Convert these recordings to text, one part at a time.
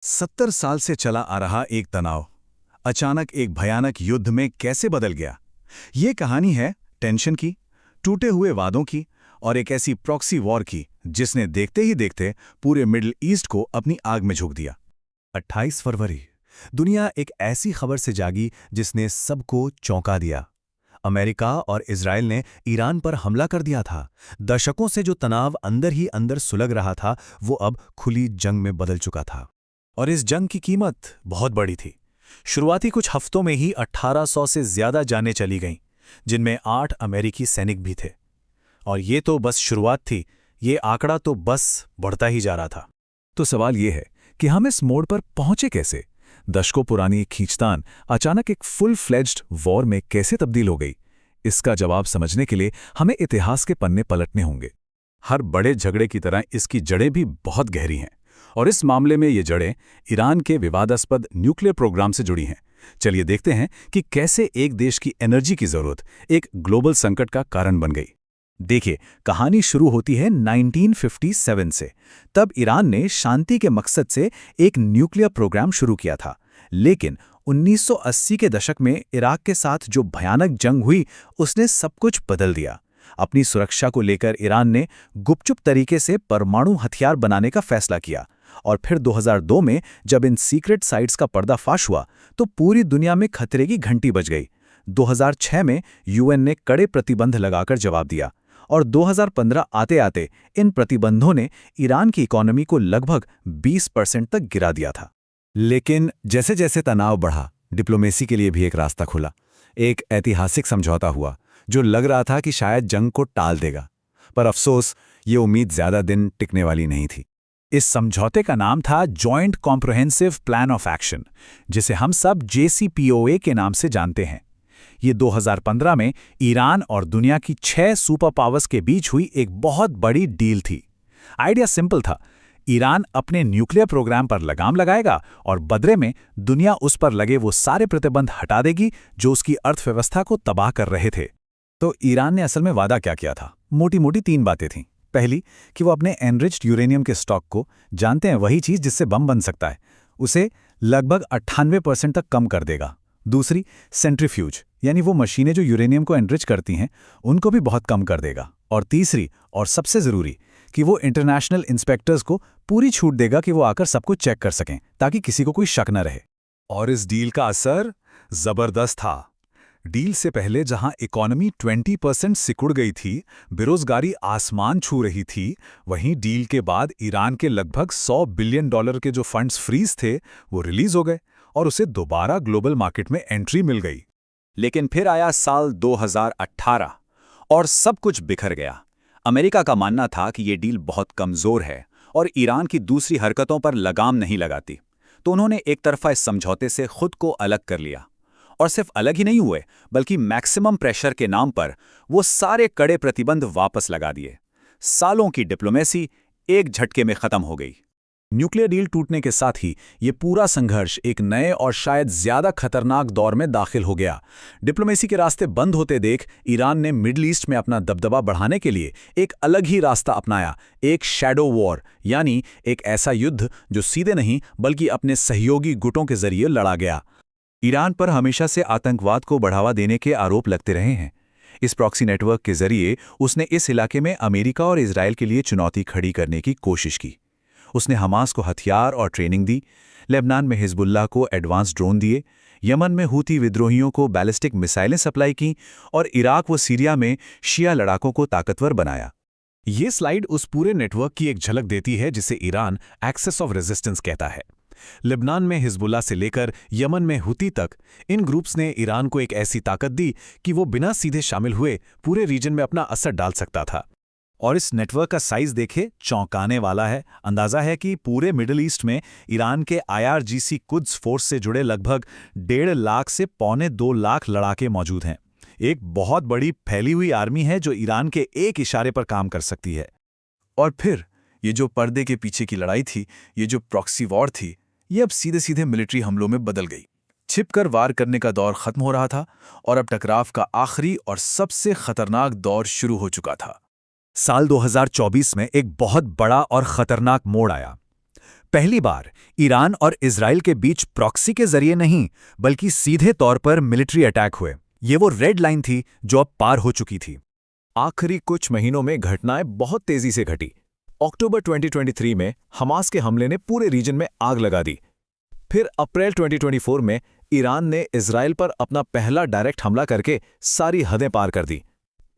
70 साल से चला आ रहा एक तनाव अचानक एक भयानक युद्ध में कैसे बदल गया। ये कहानी है टेंशन की, टूटे हुए वादों की और एक ऐसी प्रॉक्सी वॉर की जिसने देखते ही देखते पूरे मिडिल ईस्ट को अपनी आग में झोंक दिया। 28 फरवरी, दुनिया एक ऐसी खबर से जागी जिसने सबको चौंका दिया। अमेरिका और इजराइल ने ईरान पर हमला कर दिया था। दशकों से जो तनाव अंदर ही अंदर सुलग रहा था वो अब खुली जंग में बदल चुका था। और इस जंग की कीमत बहुत बड़ी थी। शुरुआती कुछ हफ्तों में ही 1800 से ज्यादा जानें चली गईं, जिनमें 8 अमेरिकी सैनिक भी थे। और ये तो बस शुरुआत थी, ये आंकड़ा तो बस बढ़ता ही जा रहा था। तो सवाल ये है कि हम इस मोड़ पर पहुंचे कैसे? दशकों पुरानी खींचतान अचानक एक फुल फ्लेज्ड वॉर में कैसे तब्दील हो गई? इसका जवाब समझने के लिए हमें इतिहास के पन्ने पलटने होंगे। हर बड़े झगड़े की तरह इसकी जड़ें भी बहुत गहरी हैं। और इस मामले में ये जड़ें ईरान के विवादास्पद न्यूक्लियर प्रोग्राम से जुड़ी हैं। चलिए देखते हैं कि कैसे एक देश की एनर्जी की जरूरत एक ग्लोबल संकट का कारण बन गई। देखिए, कहानी शुरू होती है 1957 से। तब ईरान ने शांति के मकसद से एक न्यूक्लियर प्रोग्राम शुरू किया था। लेकिन 1980 के दशक में इराक के साथ जो भयानक जंग हुई उसने सब कुछ बदल दिया। अपनी सुरक्षा को लेकर ईरान ने गुपचुप तरीके से परमाणु हथियार बनाने का फैसला किया। और फिर 2002 में जब इन सीक्रेट साइट्स का पर्दाफाश हुआ तो पूरी दुनिया में खतरे की घंटी बज गई। 2006 में यूएन ने कड़े प्रतिबंध लगाकर जवाब दिया। और 2015 आते आते इन प्रतिबंधों ने ईरान की इकोनॉमी को लगभग 20% तक गिरा दिया था। लेकिन जैसे जैसे तनाव बढ़ा, डिप्लोमेसी के लिए भी एक रास्ता खुला। एक ऐतिहासिक समझौता हुआ जो लग रहा था कि शायद जंग को टाल देगा। पर अफसोस, ये उम्मीद ज्यादा दिन टिकने वाली नहीं थी। इस समझौते का नाम था joint comprehensive plan of action, जिसे हम सब JCPOA के नाम से जानते हैं। ये 2015 में ईरान और दुनिया की 6 सुपर पावर्स के बीच हुई एक बहुत बड़ी डील थी। आइडिया सिंपल था, ईरान अपने न्यूक्लियर प्रोग्राम पर लगाम लगाएगा और बदले में दुनिया उस पर लगे वो सारे प्रतिबंध हटा देगी जो उसकी अर्थव्यवस्था को तबाह कर रहे थे। तो ईरान ने असल में वादा क्या किया था? मोटी मोटी 3 बातें थीं। पहली कि वो अपने एनरिच्ड यूरेनियम के स्टॉक को, जानते हैं वही चीज़ जिससे बम बन सकता है, उसे लगभग 98% तक कम कर देगा। दूसरी, सेंट्रीफ्यूज, यानी वो मशीनें जो यूरेनियम को एनरिच करती हैं उनको भी बहुत कम कर देगा। और तीसरी और सबसे ज़रूरी कि वो इंटरनेशनल इंस्पेक्टर्स को पूरी छूट देगा कि वो आकर सब कुछ चेक कर सकें ताकि किसी को कोई शक न रहे। और इस डील का असर ज़बरदस्त था। डील से पहले जहां इकोनॉमी 20% सिकुड़ गई थी, बेरोजगारी आसमान छू रही थी, वहीं डील के बाद ईरान के लगभग $100 बिलियन के जो फंड्स फ्रीज थे वो रिलीज हो गए और उसे दोबारा ग्लोबल मार्केट में एंट्री मिल गई। लेकिन फिर आया साल 2018 और सब कुछ बिखर गया। अमेरिका का मानना था कि ये डील बहुत कमजोर है और ईरान की दूसरी हरकतों पर लगाम नहीं लगाती, तो उन्होंने एक तरफा इस समझौते से खुद को अलग कर लिया। और सिर्फ अलग ही नहीं हुए, बल्कि मैक्सिमम प्रेशर के नाम पर वो सारे कड़े प्रतिबंध वापस लगा दिए। सालों की डिप्लोमेसी एक झटके में खत्म हो गई। न्यूक्लियर डील टूटने के साथ ही ये पूरा संघर्ष एक नए और शायद ज्यादा खतरनाक दौर में दाखिल हो गया। डिप्लोमेसी के रास्ते बंद होते देख ईरान ने मिडिल ईस्ट में अपना दबदबा बढ़ाने के लिए एक अलग ही रास्ता अपनाया, एक शैडो वॉर, यानी एक ऐसा युद्ध जो सीधे नहीं बल्कि अपने सहयोगी गुटों के जरिए लड़ा गया। ईरान पर हमेशा से आतंकवाद को बढ़ावा देने के आरोप लगते रहे हैं। इस प्रॉक्सी नेटवर्क के जरिए उसने इस इलाके में अमेरिका और इजराइल के लिए चुनौती खड़ी करने की कोशिश की। उसने हमास को हथियार और ट्रेनिंग दी, लेबनान में हिजबुल्लाह को एडवांस ड्रोन दिए, यमन में हूती विद्रोहियों को बैलिस्टिक मिसाइलें सप्लाई की और इराक व सीरिया में शिया लड़ाकों को ताकतवर बनाया। ये स्लाइड उस पूरे नेटवर्क की एक झलक देती है जिसे ईरान एक्सेस ऑफ रेजिस्टेंस कहता है। लेबनान में हिजबुल्लाह से लेकर यमन में हुती तक इन ग्रुप्स ने ईरान को एक ऐसी ताकत दी कि वो बिना सीधे शामिल हुए पूरे रीजन में अपना असर डाल सकता था। और इस नेटवर्क का साइज देखे, चौंकाने वाला है। अंदाजा है कि पूरे मिडिल ईस्ट में ईरान के IRGC कुद्स फोर्स से जुड़े लगभग 1.5 लाख से 1.25 लाख लड़ाके मौजूद हैं। एक बहुत बड़ी फैली हुई आर्मी है जो ईरान के एक इशारे पर काम कर सकती है। और फिर ये जो पर्दे के पीछे की लड़ाई थी, ये जो प्रॉक्सी वॉर थी, ये अब सीधे सीधे मिलिट्री हमलों में बदल गई। छिपकर वार करने का दौर खत्म हो रहा था और अब टकराव का आखिरी और सबसे खतरनाक दौर शुरू हो चुका था। साल 2024 में एक बहुत बड़ा और खतरनाक मोड़ आया। पहली बार ईरान और इजराइल के बीच प्रॉक्सी के जरिए नहीं, बल्कि सीधे तौर पर मिलिट्री अटैक हुए। ये वो रेड लाइन थी जो अब पार हो चुकी थी। आखिरी कुछ महीनों में घटनाएं बहुत तेजी से घटी। अक्टूबर 2023 में हमास के हमले ने पूरे रीजन में आग लगा दी। फिर अप्रैल 2024 में ईरान ने इजराइल पर अपना पहला डायरेक्ट हमला करके सारी हदें पार कर दी।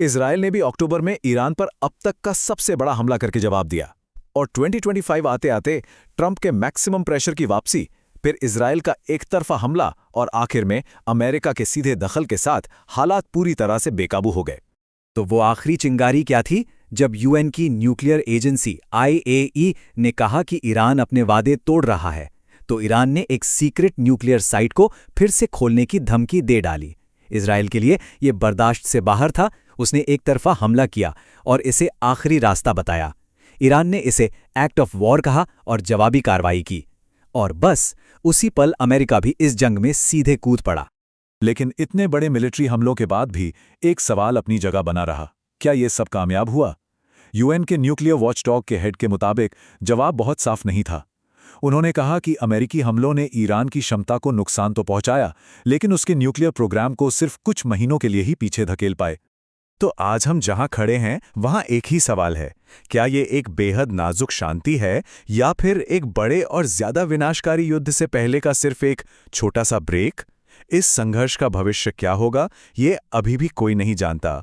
इजराइल ने भी अक्टूबर में ईरान पर अब तक का सबसे बड़ा हमला करके जवाब दिया। और 2025 आते आते ट्रंप के मैक्सिमम प्रेशर की वापसी, फिर इजराइल का एक तरफा हमला और आखिर में अमेरिका के सीधे दखल के साथ हालात पूरी तरह से बेकाबू हो गए। तो वो आखिरी चिंगारी क्या थी? जब यूएन की न्यूक्लियर एजेंसी IAEA ने कहा कि ईरान अपने वादे तोड़ रहा है, तो ईरान ने एक सीक्रेट न्यूक्लियर साइट को फिर से खोलने की धमकी दे डाली। इजराइल के लिए ये बर्दाश्त से बाहर था। उसने एक तरफा हमला किया और इसे आखिरी रास्ता बताया। ईरान ने इसे एक्ट ऑफ वॉर कहा और जवाबी कार्रवाई की। और बस उसी पल अमेरिका भी इस जंग में सीधे कूद पड़ा। लेकिन इतने बड़े मिलिट्री हमलों के बाद भी एक सवाल अपनी जगह बना रहा। क्या ये सब कामयाब हुआ? यूएन के न्यूक्लियर वॉचडॉग के हेड के मुताबिक जवाब बहुत साफ नहीं था। उन्होंने कहा कि अमेरिकी हमलों ने ईरान की क्षमता को नुकसान तो पहुंचाया, लेकिन उसके न्यूक्लियर प्रोग्राम को सिर्फ कुछ महीनों के लिए ही पीछे धकेल पाए। तो आज हम जहां खड़े हैं वहां एक ही सवाल है, क्या ये एक बेहद नाजुक शांति है या फिर एक बड़े और ज्यादा विनाशकारी युद्ध से पहले का सिर्फ एक छोटा सा ब्रेक? इस संघर्ष का भविष्य क्या होगा, ये अभी भी कोई नहीं जानता।